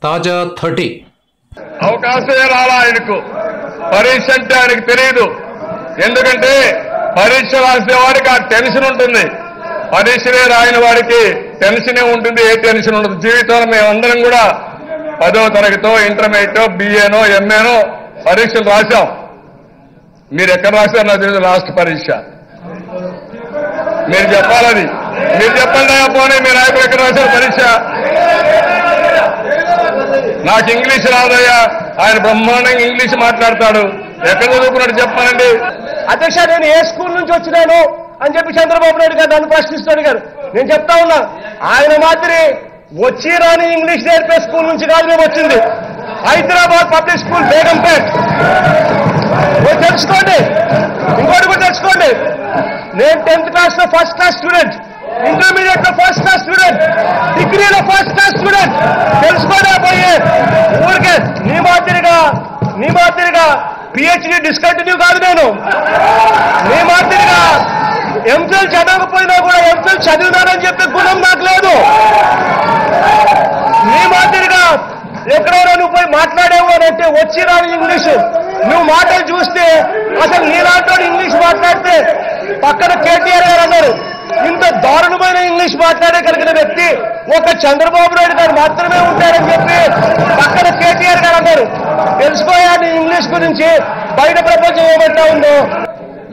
తాజా 30 అవకాశమే రాలా ఆయనకు. పరీక్ష అంటే ఆయనకు తెలియదు. ఎందుకంటే పరీక్ష రాసే వాడికి ఆ టెన్షన్ ఉంటుంది. పరీక్షలే రాయని వాడికి టెన్షనే ఉంటుంది. ఏ టెన్షన్ ఉండదు. జీవితంలో మేమందరం కూడా 10వ తరగతో ఇంటర్మీడియటో బిఏనో ఎంఏనో పరీక్షలు రాశాం. మీరు ఎక్కడ రాశారు నాకు తెలియదు. లాస్ట్ పరీక్ష మీరు చెప్పాలని. మీరు చెప్పండి పోనీ మీ నాయకులు ఎక్కడ రాశారు పరీక్ష? నాకు ఇంగ్లీష్ రాదయ్యా. ఆయన బ్రహ్మాండంగా ఇంగ్లీష్ మాట్లాడతాడు. ఎక్కడ చదువుకున్నాడు చెప్పానండి. అధ్యక్ష, నేను ఏ స్కూల్ నుంచి వచ్చినాను అని చెప్పి చంద్రబాబు నాయుడు గారు నన్ను ప్రశ్నిస్తాడు గారు. నేను చెప్తా ఉన్నా, ఆయన మాదిరి వచ్చి రాని ఇంగ్లీష్ నేర్పే స్కూల్ నుంచి కాదు మేము వచ్చింది. Hyderabad public school Begumpet. తెలుసుకోండి, ఇంకోటి కూడా తెలుసుకోండి. నేను 10th క్లాస్ లో ఫస్ట్ క్లాస్ స్టూడెంట్, ఇంటర్మీడియట్ లో ఫస్ట్ క్లాస్ స్టూడెంట్, డిగ్రీలో ఫస్ట్ క్లాస్ స్టూడెంట్. తెలుసుకోలే పోయి ఊరికే నీ మాదిరిగా పిహెచ్డి డిస్కంటిన్యూ కాదు. నేను నీ మాదిరిగా ఎంఫిల్ చదవకపోయినా కూడా ఎంఫిల్ చదివినానని చెప్పే గుణం నాకు లేదు. నీ మాదిరిగా ఎక్కడైనా నువ్వు పోయి మాట్లాడేవు అని అంటే వచ్చి రాని ఇంగ్లీషు నువ్వు మాటలు చూస్తే అసలు నీలాంటి ఇంగ్లీష్ మాట్లాడితే పక్కన కేటీఆర్ గారు అన్నారు. ఇంత దారుణమైన ఇంగ్లీష్ మాట్లాడగలిగిన వ్యక్తి ఒక చంద్రబాబు నాయుడు గారు మాత్రమే ఉంటారని చెప్పి పక్కన కేటీఆర్ గారు అన్నారు. తెలుసుకోయా నీ ఇంగ్లీష్ గురించి, బయట ప్రపంచం ఏమంటా ఉందో.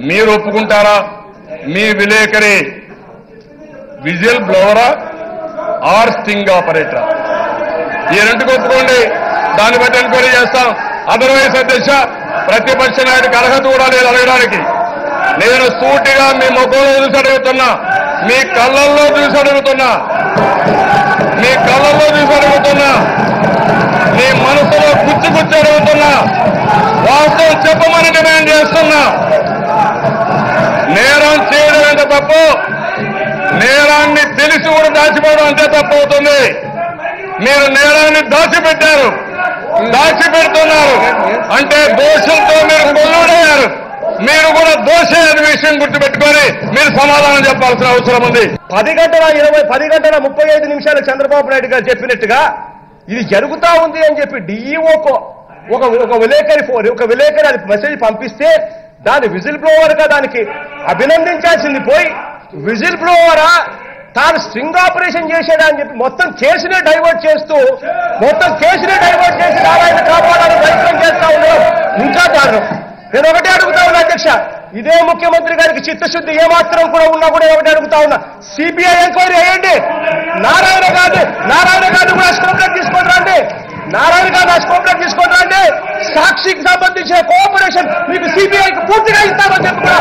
మీరు ఒప్పుకుంటారా? మీ విలేకరి విజిల్ బ్లోవరా ఆర్ స్టింగ్ ఆపరేటరా? ఈ రెండుకు ఒప్పుకోండి. దాన్ని బట్టి ఎంక్వైరీ చేస్తాం. అదర్వైజ్ అధ్యక్ష, ప్రతిపక్ష నాయుడికి అర్హత కూడా లేదు అడగడానికి. నేను సూటిగా మీ ముఖంలో చూసి అడుగుతున్నా, మీ కళ్ళల్లో చూసి అడుగుతున్నా, మీ మనసులో గుచ్చి అడుగుతున్నా. వాస్తవం చెప్పమని డిమాండ్ చేస్తున్నా. నేరం చేయడం అంటే తప్పు, నేరాన్ని తెలిసి కూడా దాచిపోవడం అంటే తప్పు అవుతుంది. మీరు నేరాన్ని దాచిపెడుతున్నారు అంటే దోషులతో మీరు కొల్లుడయ్యారు. మీరు కూడా దోషే అనే విషయం గుర్తుపెట్టుకొని మీరు సమాధానం చెప్పాల్సిన అవసరం ఉంది. 10 గంటల 35 నిమిషాలు చంద్రబాబు నాయుడు గారు చెప్పినట్టుగా ఇది జరుగుతా ఉంది అని చెప్పి డిఈఓకు ఒక విలేకరి అది మెసేజ్ పంపిస్తే దాని విజిల్ బ్లోవర్గా దానికి అభినందించాల్సింది పోయి విజిల్ బ్లోవరా తాను స్ట్రింగ్ ఆపరేషన్ చేసేదా అని చెప్పి మొత్తం కేసునే డైవర్ట్ చేసి నారాయణ కాపాడాలని ప్రయత్నం చేస్తా ఉండడం ఇంకా దారుణం. నేను ఒకటే అడుగుతా ఉన్నా అధ్యక్ష, ఇదే ముఖ్యమంత్రి గారికి చిత్తశుద్ధి ఏమాత్రం కూడా ఉన్నా కూడా ఒకటి అడుగుతా ఉన్నా, సిబిఐ ఎంక్వైరీ అయ్యండి. నారాయణ గారిని కూడా స్కోప్లోకి తీసుకొని రండి. సాక్షికి సంబంధించిన కోఆపరేషన్ మీకు సిబిఐకి పూర్తిగా ఇస్తామని చెప్పి కూడా